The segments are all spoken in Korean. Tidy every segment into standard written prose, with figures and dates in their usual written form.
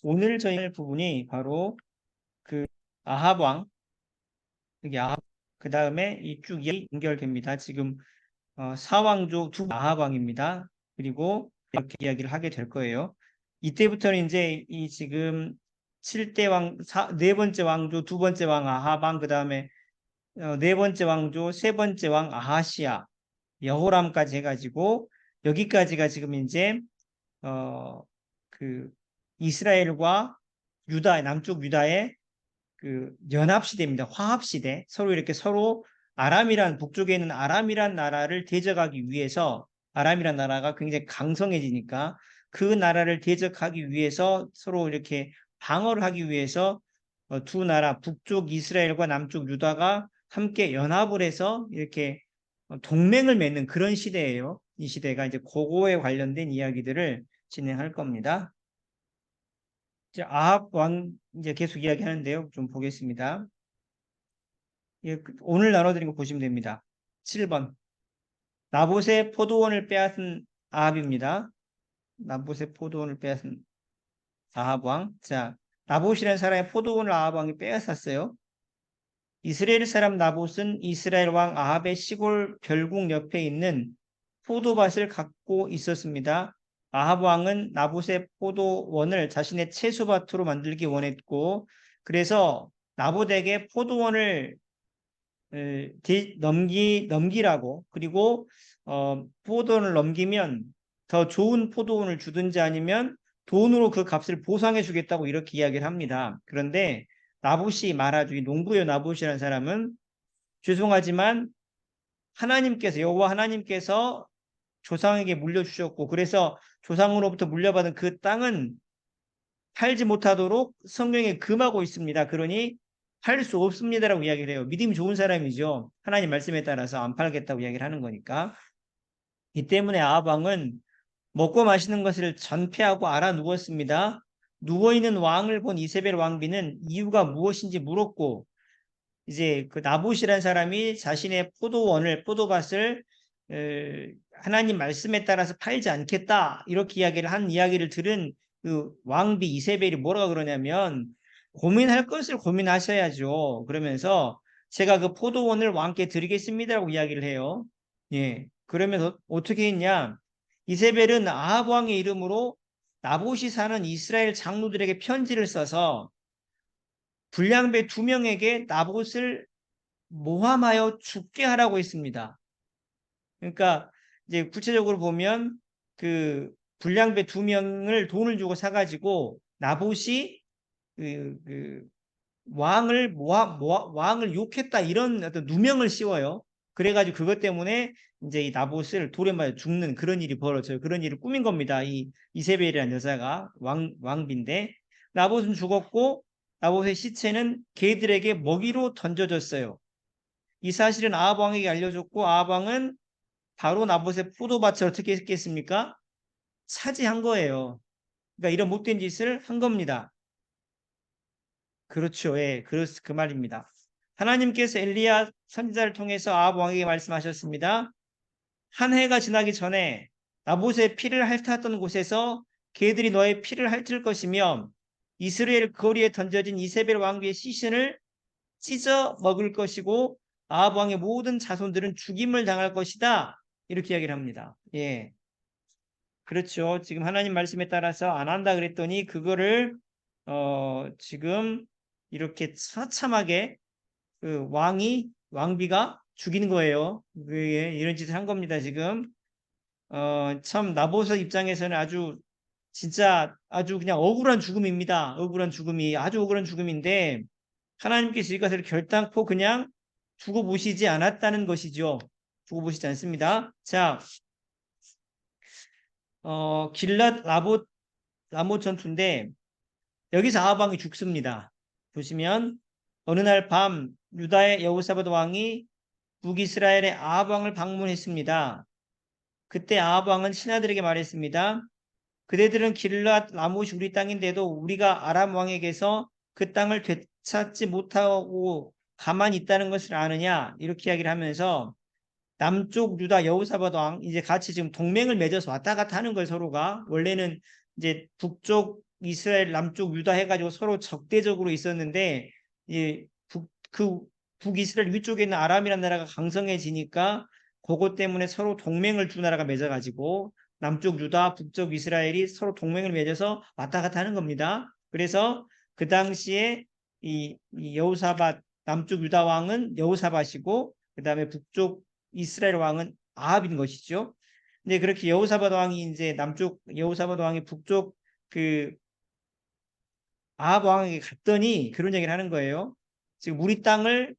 오늘 저희 할 부분이 바로 그 아합 왕, 여기 아합, 그 다음에 이 쭉 연결됩니다. 지금 사왕조 두 아합 왕입니다. 그리고 이렇게 이야기를 하게 될 거예요. 이때부터는 이제 이 지금 7대 왕, 네 번째 왕조, 두 번째 왕 아합 왕, 그 다음에 네 번째 왕조, 세 번째 왕 아하시아, 여호람까지 해가지고 여기까지가 지금 이제 어, 그 이스라엘과 유다, 남쪽 유다의 그 연합시대입니다. 화합시대. 서로 이렇게 서로 북쪽에 있는 아람이란 나라를 대적하기 위해서 아람이란 나라가 굉장히 강성해지니까 그 나라를 대적하기 위해서 서로 이렇게 방어를 하기 위해서 두 나라, 북쪽 이스라엘과 남쪽 유다가 함께 연합을 해서 이렇게 동맹을 맺는 그런 시대예요. 이 시대가 이제 그거에 관련된 이야기들을 진행할 겁니다. 이제 아합 왕 이제 계속 이야기하는데요. 좀 보겠습니다. 예, 오늘 나눠드린 거 보시면 됩니다. 7번. 나봇의 포도원을 빼앗은 아합입니다. 나봇의 포도원을 빼앗은 아합 왕. 자, 나봇이라는 사람의 포도원을 아합 왕이 빼앗았어요. 이스라엘 사람 나봇은 이스라엘 왕 아합의 시골 별궁 옆에 있는 포도밭을 갖고 있었습니다. 아합 왕은 나봇의 포도원을 자신의 채소밭으로 만들기 원했고, 그래서 나봇에게 포도원을 넘기라고, 그리고 포도원을 넘기면 더 좋은 포도원을 주든지 아니면 돈으로 그 값을 보상해 주겠다고 이렇게 이야기를 합니다. 그런데 나봇이 말하죠. 이 농부요 나봇이라는 사람은 죄송하지만 하나님께서 여호와 하나님께서 조상에게 물려주셨고 그래서 조상으로부터 물려받은 그 땅은 팔지 못하도록 성경에 금하고 있습니다. 그러니 팔 수 없습니다라고 이야기를 해요. 믿음이 좋은 사람이죠. 하나님 말씀에 따라서 안 팔겠다고 이야기를 하는 거니까. 이 때문에 아합 왕은 먹고 마시는 것을 전폐하고 알아 누웠습니다. 누워있는 왕을 본 이세벨 왕비는 이유가 무엇인지 물었고 이제 그 나봇이라는 사람이 자신의 포도밭을 하나님 말씀에 따라서 팔지 않겠다 이렇게 이야기를 한 이야기를 들은 그 왕비 이세벨이 뭐라고 그러냐면 고민할 것을 고민하셔야죠. 그러면서 제가 그 포도원을 왕께 드리겠습니다라고 이야기를 해요. 예. 그러면서 어떻게 했냐? 이세벨은 아합 왕의 이름으로 나봇이 사는 이스라엘 장로들에게 편지를 써서 불량배 2명에게 나봇을 모함하여 죽게 하라고 했습니다. 그러니까 이제 구체적으로 보면 그 불량배 2명을 돈을 주고 사가지고 나봇이 그 왕을 욕했다 이런 어떤 누명을 씌워요. 그래가지고 그것 때문에 이제 이 나봇을 돌에 맞아 죽는 그런 일이 벌어져요. 그런 일을 꾸민 겁니다. 이 이세벨이라는 여자가 왕비인데 나봇은 죽었고 나봇의 시체는 개들에게 먹이로 던져졌어요. 이 사실은 아합 왕에게 알려줬고 아합 왕은 바로 나봇의 포도밭을 어떻게 했겠습니까? 차지한 거예요. 그러니까 이런 못된 짓을 한 겁니다. 그렇죠. 예, 그 말입니다. 하나님께서 엘리야 선지자를 통해서 아합 왕에게 말씀하셨습니다. 한 해가 지나기 전에 나봇의 피를 핥았던 곳에서 개들이 너의 피를 핥을 것이며 이스라엘 거리에 던져진 이세벨 왕비의 시신을 찢어 먹을 것이고 아합 왕의 모든 자손들은 죽임을 당할 것이다. 이렇게 이야기를 합니다. 예. 그렇죠. 지금 하나님 말씀에 따라서 안 한다 그랬더니 그거를 지금 이렇게 처참하게 그 왕비가 죽이는 거예요. 이런 짓을 한 겁니다. 지금 참 나보서 입장에서는 진짜 아주 그냥 억울한 죽음입니다. 억울한 죽음이 아주 억울한 죽음인데 하나님께서 이것을 결단코 그냥 두고 보시지 않았다는 것이죠. 두고 보시지 않습니다. 자, 길랏 라못 전투인데 여기서 아합 왕이 죽습니다. 보시면 어느 날 밤 유다의 여호사밧 왕이 북이스라엘의 아합 왕을 방문했습니다. 그때 아합 왕은 신하들에게 말했습니다. 그대들은 길랏 라못이 우리 땅인데도 우리가 아람 왕에게서 그 땅을 되찾지 못하고 가만히 있다는 것을 아느냐 이렇게 이야기를 하면서 남쪽 유다 여호사밧 왕 이제 같이 지금 동맹을 맺어서 왔다 갔다 하는 거예요. 서로가 원래는 이제 북쪽 이스라엘, 남쪽 유다 해가지고 서로 적대적으로 있었는데 그 북이스라엘 위쪽에 있는 아람이라는 나라가 강성해지니까 그것 때문에 서로 동맹을 두 나라가 맺어가지고 남쪽 유다, 북쪽 이스라엘이 서로 동맹을 맺어서 왔다 갔다 하는 겁니다. 그래서 그 당시에 이 여호사밧 남쪽 유다 왕은 여호사밧이고 그 다음에 북쪽 이스라엘 왕은 아합인 것이죠. 근데 그렇게 여호사밧 왕이 이제 남쪽 여호사밧 왕이 북쪽 그 아합 왕에게 갔더니 그런 얘기를 하는 거예요. 지금 우리 땅을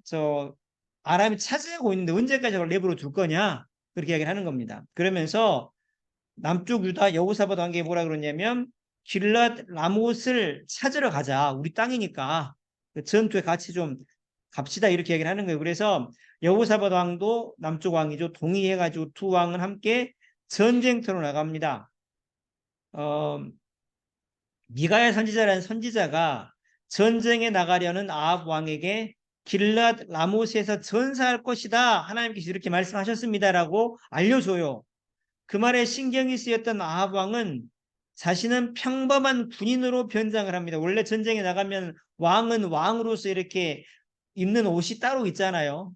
저 아람이 차지하고 있는데 언제까지 그걸 내버려 둘 거냐? 그렇게 이야기를 하는 겁니다. 그러면서 남쪽 유다 여호사밧 왕에게 뭐라 그러냐면 길랏 라못을 찾으러 가자. 우리 땅이니까 그 전투에 같이 좀 갑시다 이렇게 얘기를 하는 거예요. 그래서 여호사밧 왕도 남쪽 왕이죠. 동의해가지고 두 왕은 함께 전쟁터로 나갑니다. 미가야 선지자라는 선지자가 전쟁에 나가려는 아합 왕에게 길랏 라못에서 전사할 것이다. 하나님께서 이렇게 말씀하셨습니다라고 알려줘요. 그 말에 신경이 쓰였던 아합 왕은 자신은 평범한 군인으로 변장을 합니다. 원래 전쟁에 나가면 왕은 왕으로서 이렇게 입는 옷이 따로 있잖아요.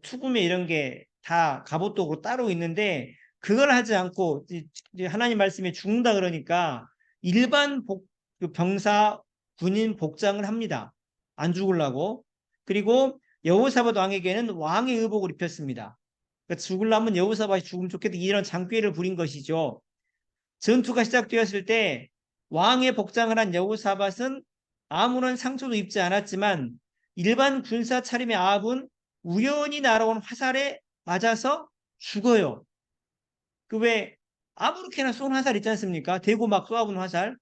투구매 이런 게 다 갑옷도 따로 있는데 그걸 하지 않고 이제 하나님 말씀에 죽는다 그러니까 일반 그 병사 군인 복장을 합니다. 안 죽으려고. 그리고 여호사밧 왕에게는 왕의 의복을 입혔습니다. 그러니까 죽으려면 여호사밧이 죽으면 좋겠다 이런 장꾀를 부린 것이죠. 전투가 시작되었을 때 왕의 복장을 한 여호사밧은 아무런 상처도 입지 않았지만 일반 군사 차림의 아합은 우연히 날아온 화살에 맞아서 죽어요. 그 왜 아무렇게나 쏜 화살 있지 않습니까? 대고 막 쏘아본 화살.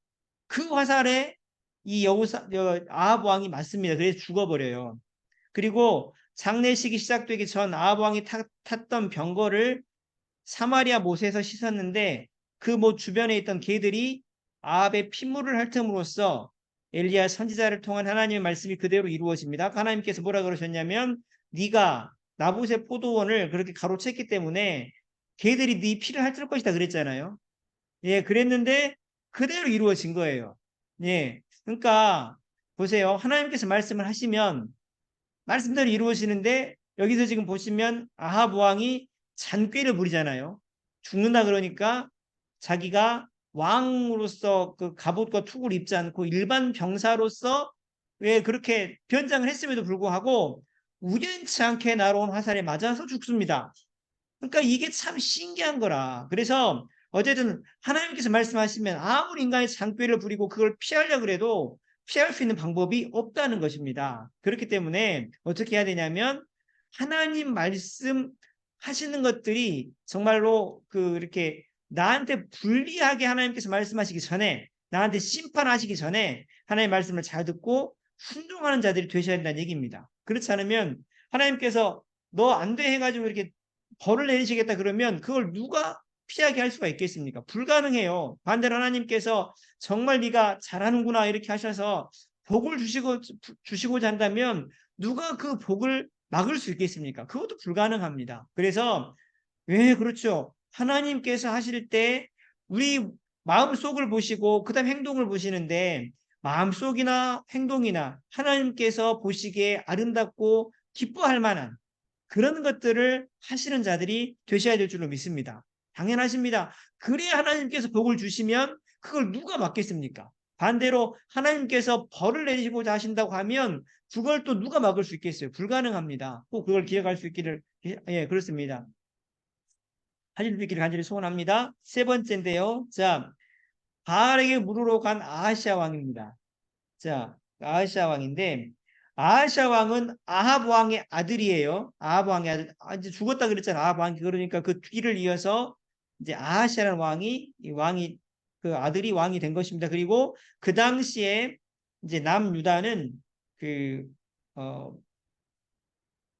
그 화살에 이 아합 왕이 맞습니다. 그래서 죽어버려요. 그리고 장례식이 시작되기 전 아합 왕이 탔던 병거를 사마리아 못에서 씻었는데 그 못 주변에 있던 개들이 아합의 핏물을 핥음으로써 엘리야 선지자를 통한 하나님의 말씀이 그대로 이루어집니다. 하나님께서 뭐라 그러셨냐면 네가 나봇의 포도원을 그렇게 가로챘기 때문에 개들이 네 피를 핥을 것이다 그랬잖아요. 예, 그랬는데 그대로 이루어진 거예요. 예, 그러니까 보세요. 하나님께서 말씀을 하시면 말씀대로 이루어지는데 여기서 지금 보시면 아합 왕이 잔꾀를 부리잖아요. 죽는다 그러니까 자기가 왕으로서 그 갑옷과 투구를 입지 않고 일반 병사로서 왜 그렇게 변장을 했음에도 불구하고 우연치 않게 날아온 화살에 맞아서 죽습니다. 그러니까 이게 참 신기한 거라. 그래서 어쨌든 하나님께서 말씀하시면 아무리 인간이 장꾀를 부리고 그걸 피하려고 해도 피할 수 있는 방법이 없다는 것입니다. 그렇기 때문에 어떻게 해야 되냐면 하나님 말씀 하시는 것들이 정말로 이렇게 나한테 불리하게 하나님께서 말씀하시기 전에 나한테 심판하시기 전에 하나님의 말씀을 잘 듣고 순종하는 자들이 되셔야 된다는 얘기입니다. 그렇지 않으면 하나님께서 너 안 돼 해가지고 이렇게 벌을 내리시겠다 그러면 그걸 누가 피하게 할 수가 있겠습니까? 불가능해요. 반대로 하나님께서 정말 네가 잘하는구나 이렇게 하셔서 복을 주시고자 한다면 누가 그 복을 막을 수 있겠습니까? 그것도 불가능합니다. 그래서 왜 그렇죠? 하나님께서 하실 때 우리 마음속을 보시고 그다음 행동을 보시는데 마음속이나 행동이나 하나님께서 보시기에 아름답고 기뻐할 만한 그런 것들을 하시는 자들이 되셔야 될 줄로 믿습니다. 당연하십니다. 그래야 하나님께서 복을 주시면 그걸 누가 막겠습니까? 반대로 하나님께서 벌을 내리시고자 하신다고 하면 그걸 또 누가 막을 수 있겠어요? 불가능합니다. 꼭 그걸 기억할 수 있기를 그렇습니다. 하실 수 있기를 간절히 소원합니다. 세 번째인데요. 자, 바알에게 물으러 간 아하시아 왕입니다. 자, 아하시아 왕인데 아하시아 왕은 아합 왕의 아들이에요. 아합 왕의 아들. 이제 죽었다 그랬잖아. 아합 왕이 그러니까 그 뒤를 이어서 이제 아하시아라는 왕이 그 아들이 왕이 된 것입니다. 그리고 그 당시에 이제 남유다는 그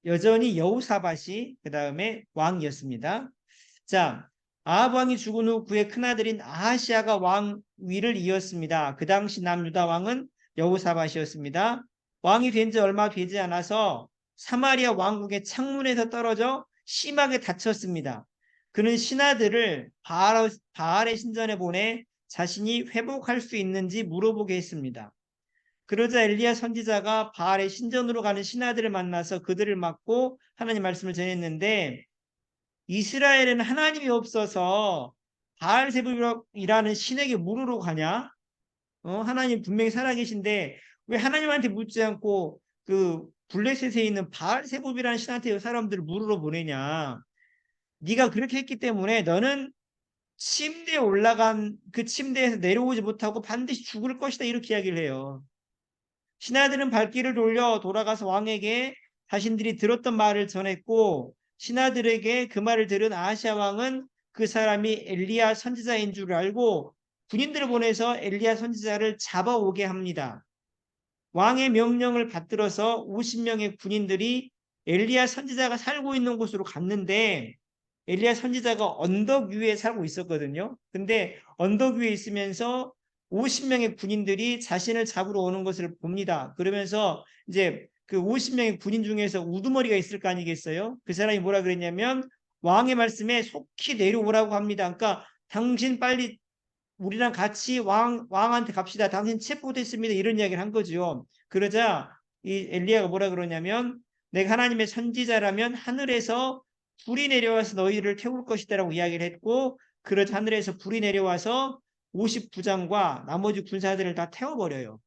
여전히 여호사밧이 그 다음에 왕이었습니다. 자, 아합 왕이 죽은 후 그의 큰아들인 아하시아가 왕위를 이었습니다. 그 당시 남유다 왕은 여호사밧이었습니다. 왕이 된 지 얼마 되지 않아서 사마리아 왕국의 창문에서 떨어져 심하게 다쳤습니다. 그는 신하들을 바알의 신전에 보내 자신이 회복할 수 있는지 물어보게 했습니다. 그러자 엘리야 선지자가 바알의 신전으로 가는 신하들을 만나서 그들을 막고 하나님 말씀을 전했는데, 이스라엘에는 하나님이 없어서 바알세불이라는 신에게 물으러 가냐? 하나님 분명히 살아계신데 왜 하나님한테 묻지 않고 그 블레셋에 있는 바알세불이라는 신한테 사람들을 물으러 보내냐? 네가 그렇게 했기 때문에 너는 침대에 올라간 그 침대에서 내려오지 못하고 반드시 죽을 것이다, 이렇게 이야기를 해요. 신하들은 발길을 돌려 돌아가서 왕에게 자신들이 들었던 말을 전했고, 신하들에게 그 말을 들은 아하시아 왕은 그 사람이 엘리야 선지자인 줄 알고 군인들을 보내서 엘리야 선지자를 잡아오게 합니다. 왕의 명령을 받들어서 50명의 군인들이 엘리야 선지자가 살고 있는 곳으로 갔는데, 엘리야 선지자가 언덕 위에 살고 있었거든요. 근데 언덕 위에 있으면서 50명의 군인들이 자신을 잡으러 오는 것을 봅니다. 그러면서 이제 그 50명의 군인 중에서 우두머리가 있을 거 아니겠어요? 그 사람이 뭐라 그랬냐면 왕의 말씀에 속히 내려오라고 합니다. 그러니까 당신 빨리 우리랑 같이 왕한테 갑시다. 당신 체포됐습니다. 이런 이야기를 한 거죠. 그러자 이 엘리야가 뭐라 그러냐면, 내가 하나님의 선지자라면 하늘에서 불이 내려와서 너희를 태울 것이다라고 이야기를 했고, 그러자 하늘에서 불이 내려와서 50부장과 나머지 군사들을 다 태워버려요.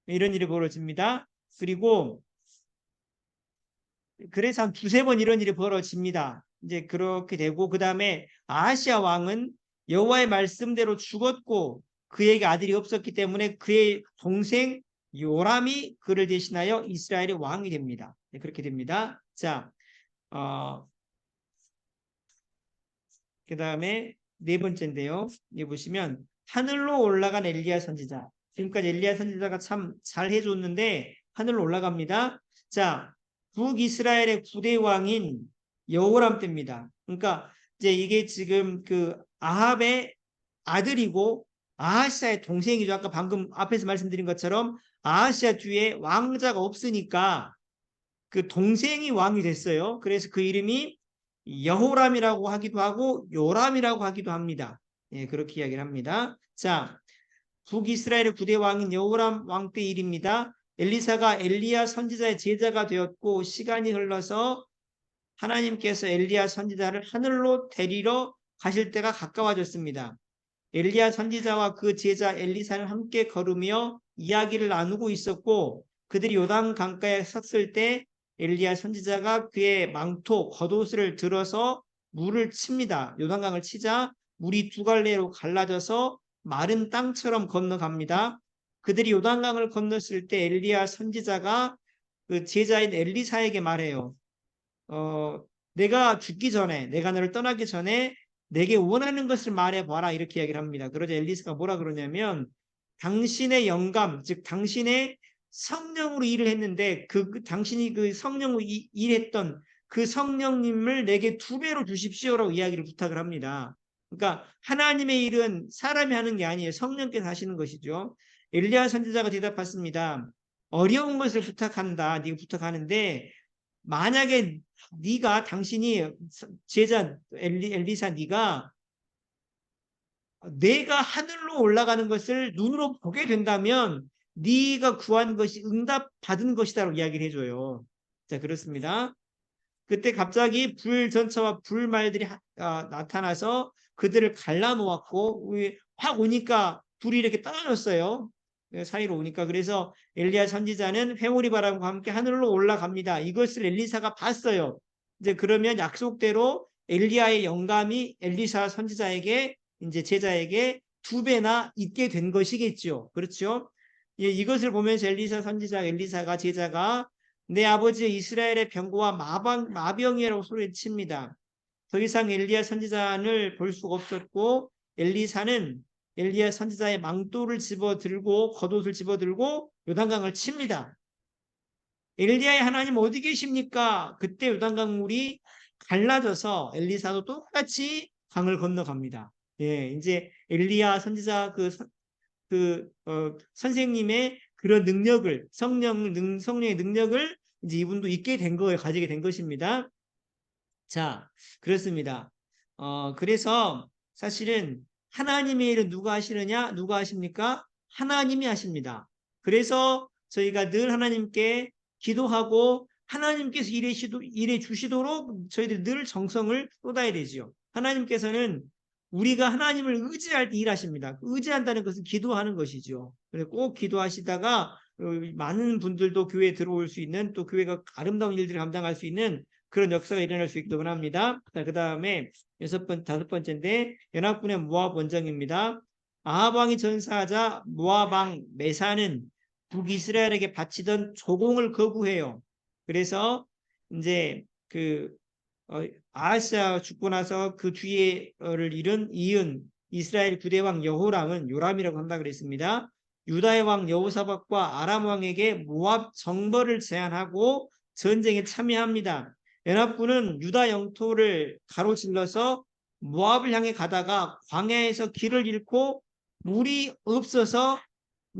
이런 일이 벌어집니다. 그리고 그래서 한 두세 번 이런 일이 벌어집니다. 이제 그렇게 되고, 그 다음에 아하시아 왕은 여호와의 말씀대로 죽었고 그에게 아들이 없었기 때문에 그의 동생 요람이 그를 대신하여 이스라엘의 왕이 됩니다. 네, 그렇게 됩니다. 자, 그 다음에 네 번째인데요. 여기 보시면 하늘로 올라간 엘리야 선지자. 지금까지 엘리야 선지자가 참 잘 해줬는데 하늘로 올라갑니다. 자, 북이스라엘의 9대 왕인 여호람 때입니다. 그러니까 이제 이게 지금 그 아합의 아들이고 아하시아의 동생이죠. 아까 방금 앞에서 말씀드린 것처럼 아하시아 뒤에 왕자가 없으니까 그 동생이 왕이 됐어요. 그래서 그 이름이 여호람이라고 하기도 하고 요람이라고 하기도 합니다. 예, 그렇게 이야기를 합니다. 자, 북이스라엘의 9대 왕인 여호람 왕 때 일입니다. 엘리사가 엘리야 선지자의 제자가 되었고, 시간이 흘러서 하나님께서 엘리야 선지자를 하늘로 데리러 가실 때가 가까워졌습니다. 엘리야 선지자와 그 제자 엘리사는 함께 걸으며 이야기를 나누고 있었고, 그들이 요단 강가에 섰을 때 엘리야 선지자가 그의 망토 겉옷을 들어서 물을 칩니다. 요단강을 치자 물이 두 갈래로 갈라져서 마른 땅처럼 건너갑니다. 그들이 요단강을 건넜을 때 엘리야 선지자가 그 제자인 엘리사에게 말해요. 내가 죽기 전에, 내가 너를 떠나기 전에 내게 원하는 것을 말해봐라, 이렇게 이야기를 합니다. 그러자 엘리사가 뭐라 그러냐면, 당신의 영감, 즉 당신의 성령으로 일을 했는데 당신이 그 성령으로 일했던 그 성령님을 내게 2배로 주십시오라고 이야기를 부탁을 합니다. 그러니까 하나님의 일은 사람이 하는 게 아니에요. 성령께서 하시는 것이죠. 엘리야 선지자가 대답했습니다. 어려운 것을 부탁한다. 네가 부탁하는데 만약에 당신이 제자 엘리사, 네가 내가 하늘로 올라가는 것을 눈으로 보게 된다면 네가 구한 것이 응답받은 것이다라고 이야기를 해줘요. 자, 그렇습니다. 그때 갑자기 불전차와 불말들이 나타나서 그들을 갈라놓았고, 확 오니까 불이 이렇게 떨어졌어요. 사이로 오니까. 그래서 엘리야 선지자는 회오리바람과 함께 하늘로 올라갑니다. 이것을 엘리사가 봤어요. 이제 그러면 약속대로 엘리야의 영감이 엘리사 선지자에게, 이제 제자에게 2배나 있게 된 것이겠죠. 그렇죠? 예, 이것을 보면서 엘리사가 제자가 내 아버지 이스라엘의 병고와 마병이라고 소리칩니다. 더 이상 엘리야 선지자를 볼 수가 없었고, 엘리사는 엘리야 선지자의 망토를 집어들고 겉옷을 집어들고 요단강을 칩니다. 엘리야의 하나님 어디 계십니까? 그때 요단강 물이 갈라져서 엘리사도 똑같이 강을 건너갑니다. 예, 이제 엘리야 선지자 선생님의 그런 능력을, 성령의 능력을 이제 이분도 있게 된 거예요. 가지게 된 것입니다. 자, 그렇습니다. 그래서 사실은 하나님의 일은 누가 하시느냐? 누가 하십니까? 하나님이 하십니다. 그래서 저희가 늘 하나님께 기도하고 하나님께서 일해 주시도록 저희들 늘 정성을 쏟아야 되지요. 하나님께서는 우리가 하나님을 의지할 때 일하십니다. 의지한다는 것은 기도하는 것이죠. 그래서 꼭 기도하시다가 많은 분들도 교회에 들어올 수 있는, 또 교회가 아름다운 일들을 감당할 수 있는 그런 역사가 일어날 수 있기도 합니다. 그 다음에 다섯 번째인데 연합군의 모압 원정입니다. 아합 왕이 전사하자 모압 왕 메사는 북이스라엘에게 바치던 조공을 거부해요. 그래서 이제 아하스야 죽고 나서 그 뒤에를 이은 이스라엘 9대 왕 여호람은, 요람이라고 한다 그랬습니다. 유다의 왕 여호사밧과 아람 왕에게 모압 정벌을 제안하고 전쟁에 참여합니다. 연합군은 유다 영토를 가로질러서 모압을 향해 가다가 광야에서 길을 잃고 물이 없어서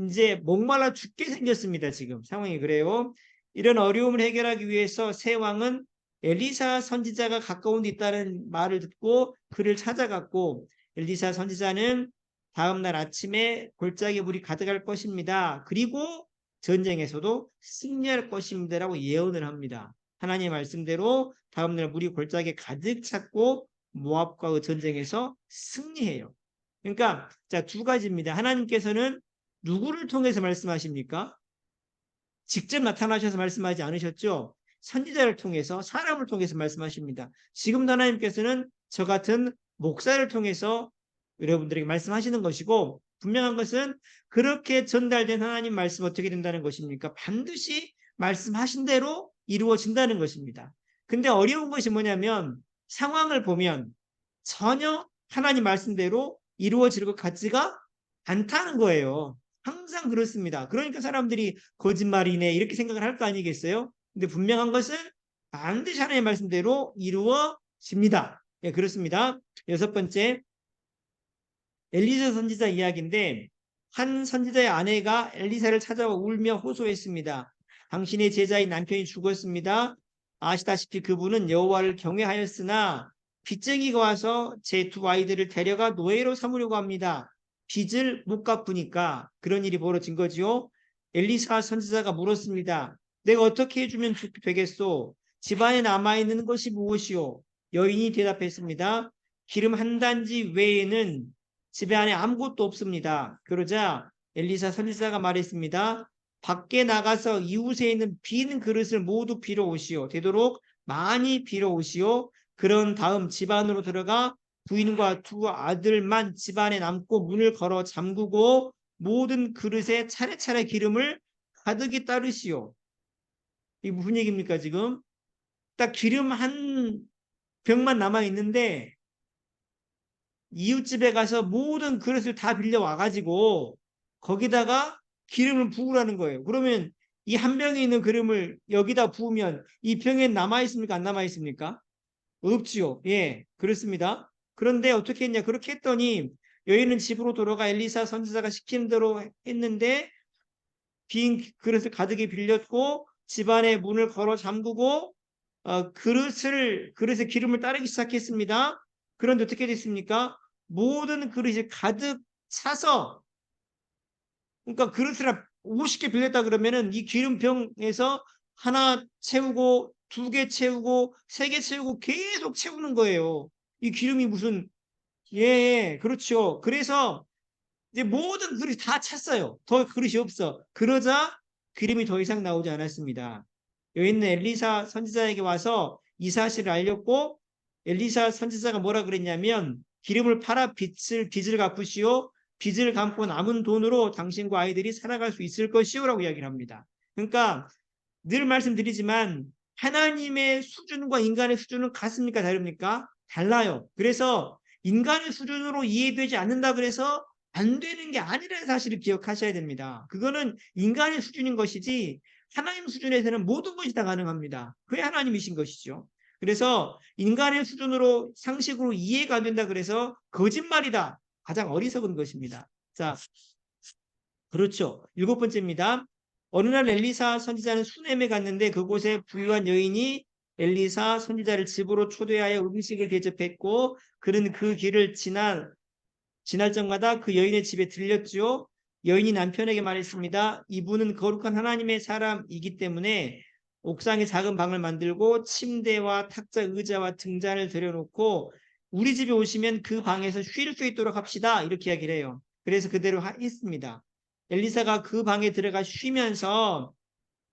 이제 목말라 죽게 생겼습니다. 지금 상황이 그래요. 이런 어려움을 해결하기 위해서 새 왕은 엘리사 선지자가 가까운 데 있다는 말을 듣고 그를 찾아갔고, 엘리사 선지자는 다음날 아침에 골짜기에 물이 가득할 것입니다. 그리고 전쟁에서도 승리할 것입니다라고 예언을 합니다. 하나님의 말씀대로 다음날 물이 골짜기에 가득 찼고 모압과의 전쟁에서 승리해요. 그러니까 자, 두 가지입니다. 하나님께서는 누구를 통해서 말씀하십니까? 직접 나타나셔서 말씀하지 않으셨죠? 선지자를 통해서, 사람을 통해서 말씀하십니다. 지금도 하나님께서는 저 같은 목사를 통해서 여러분들에게 말씀하시는 것이고, 분명한 것은 그렇게 전달된 하나님 말씀 어떻게 된다는 것입니까? 반드시 말씀하신 대로 이루어진다는 것입니다. 근데 어려운 것이 뭐냐면 상황을 보면 전혀 하나님 말씀대로 이루어질 것 같지가 않다는 거예요. 항상 그렇습니다. 그러니까 사람들이 거짓말이네 이렇게 생각을 할 거 아니겠어요? 근데 분명한 것은 반드시 하나님의 말씀대로 이루어집니다. 예, 그렇습니다. 여섯 번째, 엘리사 선지자 이야기인데, 한 선지자의 아내가 엘리사를 찾아와 울며 호소했습니다. 당신의 제자인 남편이 죽었습니다. 아시다시피 그분은 여호와를 경외하였으나 빚쟁이가 와서 제 두 아이들을 데려가 노예로 삼으려고 합니다. 빚을 못 갚으니까 그런 일이 벌어진 거지요. 엘리사 선지자가 물었습니다. 내가 어떻게 해주면 되겠소? 집안에 남아있는 것이 무엇이요? 여인이 대답했습니다. 기름 한 단지 외에는 집에 안에 아무것도 없습니다. 그러자 엘리사 선지자가 말했습니다. 밖에 나가서 이웃에 있는 빈 그릇을 모두 빌어 오시오. 되도록 많이 빌어 오시오. 그런 다음 집 안으로 들어가 부인과 두 아들만 집 안에 남고 문을 걸어 잠그고 모든 그릇에 차례차례 기름을 가득히 따르시오. 이게 무슨 얘기입니까 지금? 딱 기름 한 병만 남아 있는데 이웃집에 가서 모든 그릇을 다 빌려 와가지고 거기다가 기름을 부으라는 거예요. 그러면 이 한 병에 있는 기름을 여기다 부으면 이 병에 남아 있습니까? 안 남아 있습니까? 없지요. 예, 그렇습니다. 그런데 어떻게 했냐? 그렇게 했더니 여인은 집으로 돌아가 엘리사 선지자가 시킨 대로 했는데 빈 그릇을 가득히 빌렸고 집안에 문을 걸어 잠그고 그릇에 기름을 따르기 시작했습니다. 그런데 어떻게 됐습니까? 모든 그릇이 가득 차서, 그러니까 그릇을 50개 빌렸다 그러면은 이 기름병에서 하나 채우고 두 개 채우고 세 개 채우고 계속 채우는 거예요. 이 기름이 무슨, 예, 그렇죠. 그래서 이제 모든 그릇이 다 찼어요. 더 그릇이 없어. 그러자 기름이 더 이상 나오지 않았습니다. 여인은 엘리사 선지자에게 와서 이 사실을 알렸고, 엘리사 선지자가 뭐라 그랬냐면 기름을 팔아 빚을 갚으시오. 빚을 갚고 남은 돈으로 당신과 아이들이 살아갈 수 있을 것이오라고 이야기를 합니다. 그러니까 늘 말씀드리지만 하나님의 수준과 인간의 수준은 같습니까? 다릅니까? 달라요. 그래서 인간의 수준으로 이해되지 않는다 그래서 안 되는 게 아니라는 사실을 기억하셔야 됩니다. 그거는 인간의 수준인 것이지 하나님 수준에서는 모든 것이 다 가능합니다. 그게 하나님이신 것이죠. 그래서 인간의 수준으로 상식으로 이해가 안 된다 그래서 거짓말이다. 가장 어리석은 것입니다. 자, 그렇죠. 일곱 번째입니다. 어느 날 엘리사 선지자는 수넴에 갔는데 그곳에 부유한 여인이 엘리사 선지자를 집으로 초대하여 음식을 대접했고 그는 그 길을 지나 지날 적마다 그 여인의 집에 들렸지요. 여인이 남편에게 말했습니다. 이분은 거룩한 하나님의 사람이기 때문에 옥상에 작은 방을 만들고 침대와 탁자, 의자와 등잔을 들여놓고 우리 집에 오시면 그 방에서 쉴 수 있도록 합시다. 이렇게 이야기를 해요. 그래서 그대로 했습니다. 엘리사가 그 방에 들어가 쉬면서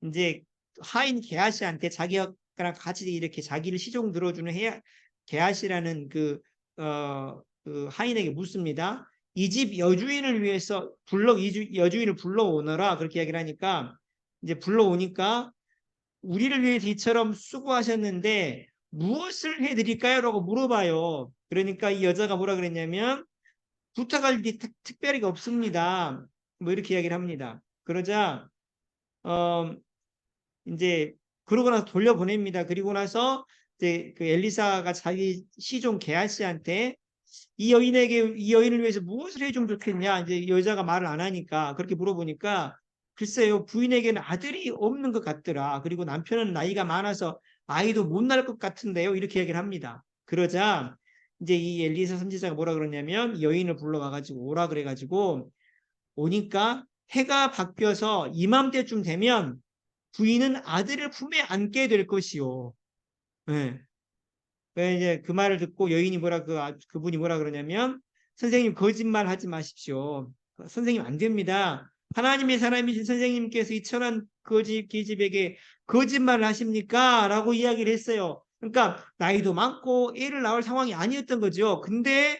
이제 하인 게하시한테 자기랑 같이 이렇게 자기를 시종 들어주는 게하시라는 그 하인에게 묻습니다. 이 집 여주인을 위해서 여주인을 불러오너라 그렇게 이야기를 하니까 이제 불러오니까 우리를 위해서 이처럼 수고하셨는데 무엇을 해드릴까요? 라고 물어봐요. 그러니까 이 여자가 뭐라 그랬냐면 부탁할 일이 특별히 없습니다. 뭐 이렇게 이야기를 합니다. 그러자 이제 그러고 나서 돌려보냅니다. 그리고 나서 이제 그 엘리사가 자기 시종 게하시한테 이 여인을 위해서 무엇을 해주면 좋겠냐? 이제 여자가 말을 안 하니까 그렇게 물어보니까 글쎄요, 부인에게는 아들이 없는 것 같더라. 그리고 남편은 나이가 많아서 아이도 못 낳을 것 같은데요. 이렇게 얘기를 합니다. 그러자 이제 이 엘리사 선지자가 뭐라 그러냐면 여인을 불러와가지고 오라 그래가지고 오니까 해가 바뀌어서 이맘때쯤 되면 부인은 아들을 품에 안게 될 것이요. 네. 이제 그 말을 듣고 여인이 그분이 뭐라 그러냐면 선생님 거짓말 하지 마십시오. 선생님 안 됩니다. 하나님의 사람이신 선생님께서 이 천한 기집에게 거짓말을 하십니까? 라고 이야기를 했어요. 그러니까 나이도 많고 애를 낳을 상황이 아니었던 거죠. 근데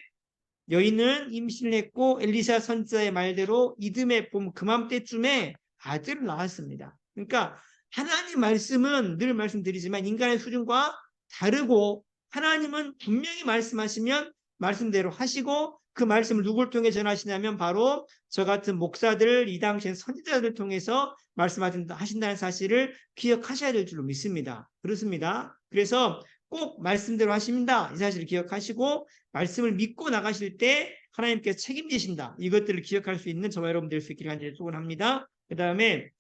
여인은 임신을 했고 엘리사 선지자의 말대로 이듬해 봄 그맘때쯤에 아들을 낳았습니다. 그러니까 하나님 말씀은 늘 말씀드리지만 인간의 수준과 다르고 하나님은 분명히 말씀하시면 말씀대로 하시고 그 말씀을 누굴 통해 전하시냐면 바로 저 같은 목사들 이 당시엔 선지자들 통해서 말씀하신다는 사실을 기억하셔야 될 줄로 믿습니다. 그렇습니다. 그래서 꼭 말씀대로 하십니다. 이 사실을 기억하시고 말씀을 믿고 나가실 때 하나님께서 책임지신다. 이것들을 기억할 수 있는 저와 여러분 될 수 있기를 간절히 소원합니다. 그 다음에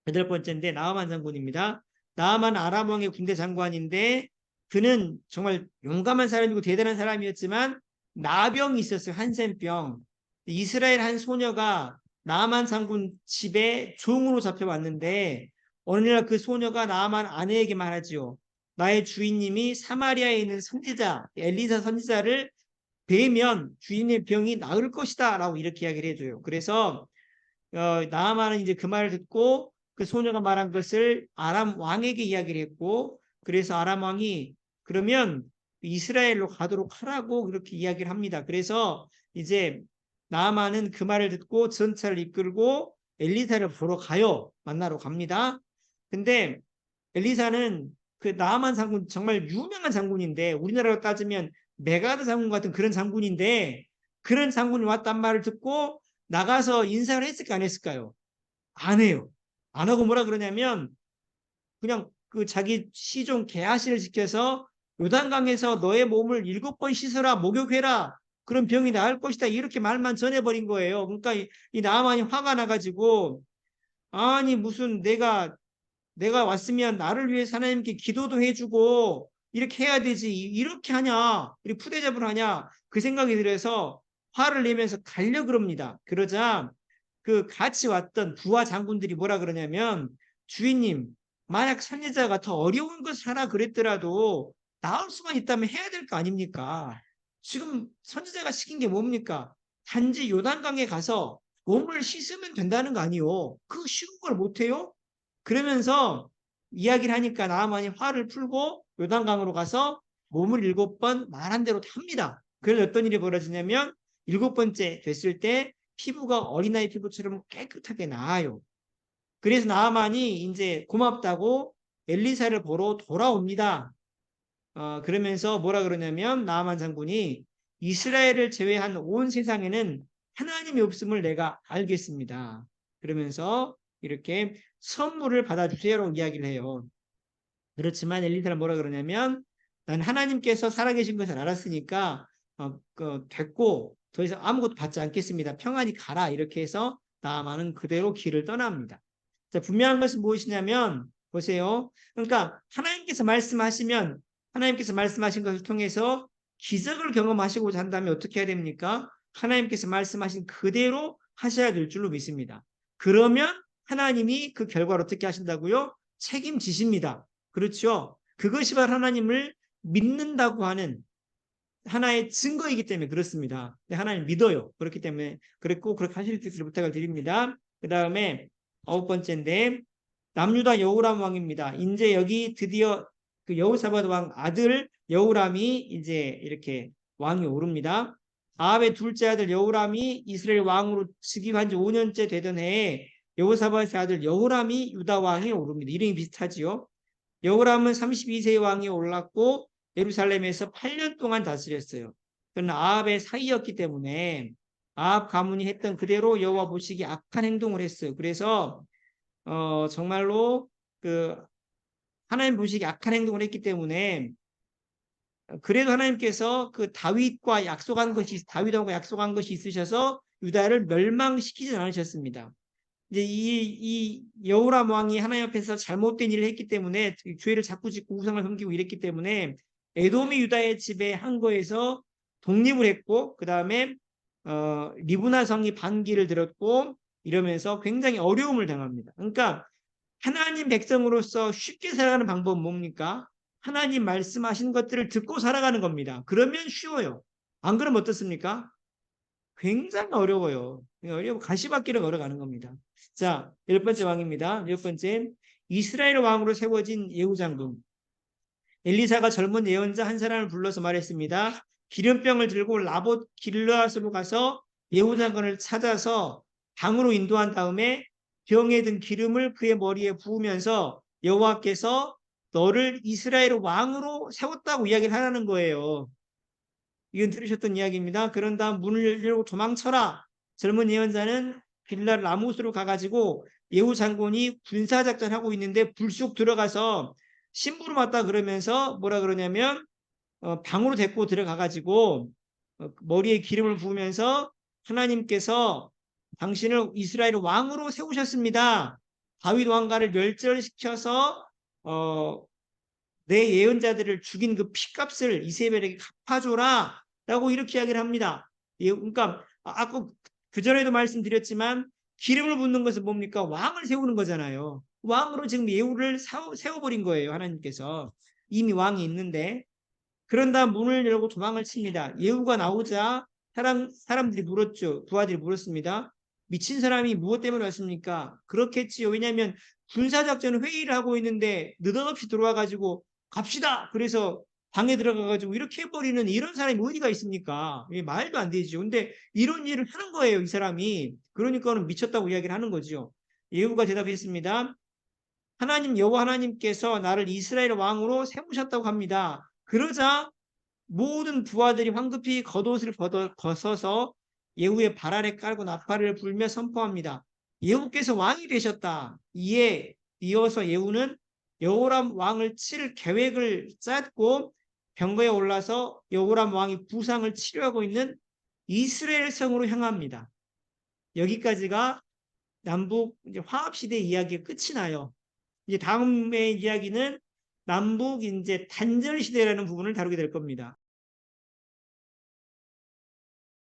8번째인데 나아만 장군입니다. 나아만 아람 왕의 군대 장관인데 그는 정말 용감한 사람이고 대단한 사람이었지만 나병이 있었어요. 한센병. 이스라엘 한 소녀가 나아만 장군 집에 종으로 잡혀왔는데 어느 날 그 소녀가 나아만 아내에게 말하지요. 나의 주인님이 사마리아에 있는 선지자 엘리사 선지자를 뵈면 주인의 병이 나을 것이다 라고 이렇게 이야기를 해줘요. 그래서 나아만은 이제 그 말을 듣고 그 소녀가 말한 것을 아람 왕에게 이야기를 했고 그래서 아람 왕이 그러면 이스라엘로 가도록 하라고 그렇게 이야기를 합니다. 그래서 이제 나아만은 그 말을 듣고 전차를 이끌고 엘리사를 보러 가요. 만나러 갑니다. 근데 엘리사는 그 나아만 장군 정말 유명한 장군인데 우리나라로 따지면 메가드 장군 같은 그런 장군인데 그런 장군이 왔단 말을 듣고 나가서 인사를 했을까 안 했을까요? 안 해요. 안 하고 뭐라 그러냐면 그냥 그 자기 시종 게하시를 지켜서 요단강에서 너의 몸을 7번 씻어라 목욕해라 그런 병이 나을 것이다 이렇게 말만 전해버린 거예요. 그러니까 이 나아만이 화가 나가지고 아니 무슨 내가 왔으면 나를 위해 하나님께 기도도 해주고 이렇게 해야 되지 이렇게 하냐 이렇게 푸대접을 하냐 그 생각이 들어서 화를 내면서 가려 그럽니다. 그러자 그 같이 왔던 부하 장군들이 뭐라 그러냐면 주인님 만약 선지자가 더 어려운 것을 하라 그랬더라도 나을 수만 있다면 해야 될 거 아닙니까? 지금 선지자가 시킨 게 뭡니까? 단지 요단강에 가서 몸을 씻으면 된다는 거 아니요. 그 쉬운 걸 못해요? 그러면서 이야기를 하니까 나아만이 화를 풀고 요단강으로 가서 몸을 7번 말한 대로 합니다. 그래서 어떤 일이 벌어지냐면 7번째 됐을 때 피부가 어린아이 피부처럼 깨끗하게 나아요. 그래서 나아만이 이제 고맙다고 엘리사를 보러 돌아옵니다. 그러면서 뭐라 그러냐면 나아만 장군이 이스라엘을 제외한 온 세상에는 하나님이 없음을 내가 알겠습니다. 그러면서 이렇게 선물을 받아주세요라고 이야기를 해요. 그렇지만 엘리사는 뭐라 그러냐면 난 하나님께서 살아계신 것을 알았으니까 됐고 더 이상 아무것도 받지 않겠습니다. 평안히 가라 이렇게 해서 나아만은 그대로 길을 떠납니다. 자, 분명한 것은 무엇이냐면 보세요. 그러니까 하나님께서 말씀하신 것을 통해서 기적을 경험하시고자 한다면 어떻게 해야 됩니까? 하나님께서 말씀하신 그대로 하셔야 될 줄로 믿습니다. 그러면 하나님이 그 결과를 어떻게 하신다고요? 책임지십니다. 그렇죠? 그것이 바로 하나님을 믿는다고 하는 하나의 증거이기 때문에 그렇습니다. 하나님 믿어요. 그렇기 때문에 그랬고 그렇게 하실 수 있도록 부탁을 드립니다. 그 다음에 9번째인데 남유다 여호람 왕입니다. 이제 여기 드디어 그 여호사밧 왕 아들 여호람이 이제 이렇게 왕이 오릅니다. 아합의 둘째 아들 여호람이 이스라엘 왕으로 즉위한 지 5년째 되던 해에 여호사밧의 아들 여호람이 유다 왕이 오릅니다. 이름이 비슷하지요. 여호람은 32세의 왕이 올랐고 예루살렘에서 8년 동안 다스렸어요. 그는 아합의 사이였기 때문에 아합 가문이 했던 그대로 여호와 보시기에 악한 행동을 했어요. 그래서 정말로 그 하나님 보시기에 악한 행동을 했기 때문에 그래도 하나님께서 그 다윗하고 약속한 것이 있으셔서 유다를 멸망시키지 않으셨습니다. 이제 이 여호람 왕이 하나님 앞에서 잘못된 일을 했기 때문에 죄를 자꾸 짓고 우상을 섬기고 이랬기 때문에 에돔이 유다의 지배한 거에서 독립을 했고 그 다음에 리브나 성이 반기를 들었고 이러면서 굉장히 어려움을 당합니다. 그러니까 하나님 백성으로서 쉽게 살아가는 방법은 뭡니까? 하나님 말씀하신 것들을 듣고 살아가는 겁니다. 그러면 쉬워요. 안 그러면 어떻습니까? 굉장히 어려워요. 어려워 가시밭길을 걸어가는 겁니다. 자, 10번째 왕입니다. 10번째 이스라엘 왕으로 세워진 예후 장군. 엘리사가 젊은 예언자 한 사람을 불러서 말했습니다. 기름병을 들고 라봇 길르앗으로 가서 예후 장군을 찾아서 방으로 인도한 다음에 병에 든 기름을 그의 머리에 부으면서 여호와께서 너를 이스라엘 왕으로 세웠다고 이야기를 하라는 거예요. 이건 들으셨던 이야기입니다. 그런 다음 문을 열고 도망쳐라. 젊은 예언자는 빌랄 라못으로 가가지고 예후 장군이 군사작전하고 있는데 불쑥 들어가서 심부름 왔다 그러면서 뭐라 그러냐면 방으로 데리고 들어가가지고 머리에 기름을 부으면서 하나님께서 당신을 이스라엘 왕으로 세우셨습니다. 다윗 왕가를 멸절시켜서 내 예언자들을 죽인 그 피값을 이세벨에게 갚아줘라 라고 이렇게 이야기를 합니다. 그러니까 아까 그전에도 말씀드렸지만 기름을 붓는 것은 뭡니까? 왕을 세우는 거잖아요. 왕으로 지금 예후를 세워버린 거예요. 하나님께서. 이미 왕이 있는데 그런 다음 문을 열고 도망을 칩니다. 예후가 나오자 사람들이 물었죠. 부하들이 물었습니다. 미친 사람이 무엇 때문에 왔습니까? 그렇겠지요. 왜냐하면 군사작전 회의를 하고 있는데 느닷없이 들어와가지고 갑시다. 그래서 방에 들어가가지고 이렇게 해버리는 이런 사람이 어디가 있습니까? 말도 안 되죠. 근데 이런 일을 하는 거예요. 이 사람이. 그러니까는 미쳤다고 이야기를 하는 거죠. 예후가 대답했습니다. 하나님 여호와 하나님께서 나를 이스라엘 왕으로 세우셨다고 합니다. 그러자 모든 부하들이 황급히 겉옷을 벗어서 예후의 발 아래 깔고 나팔을 불며 선포합니다. 예후께서 왕이 되셨다. 이에 이어서 예후는 여호람 왕을 칠 계획을 짰고 병거에 올라서 여호람 왕이 부상을 치료하고 있는 이스라엘 성으로 향합니다. 여기까지가 남북 이제 화합시대 이야기가 끝이 나요. 이제 다음의 이야기는 남북 이제 단절 시대라는 부분을 다루게 될 겁니다.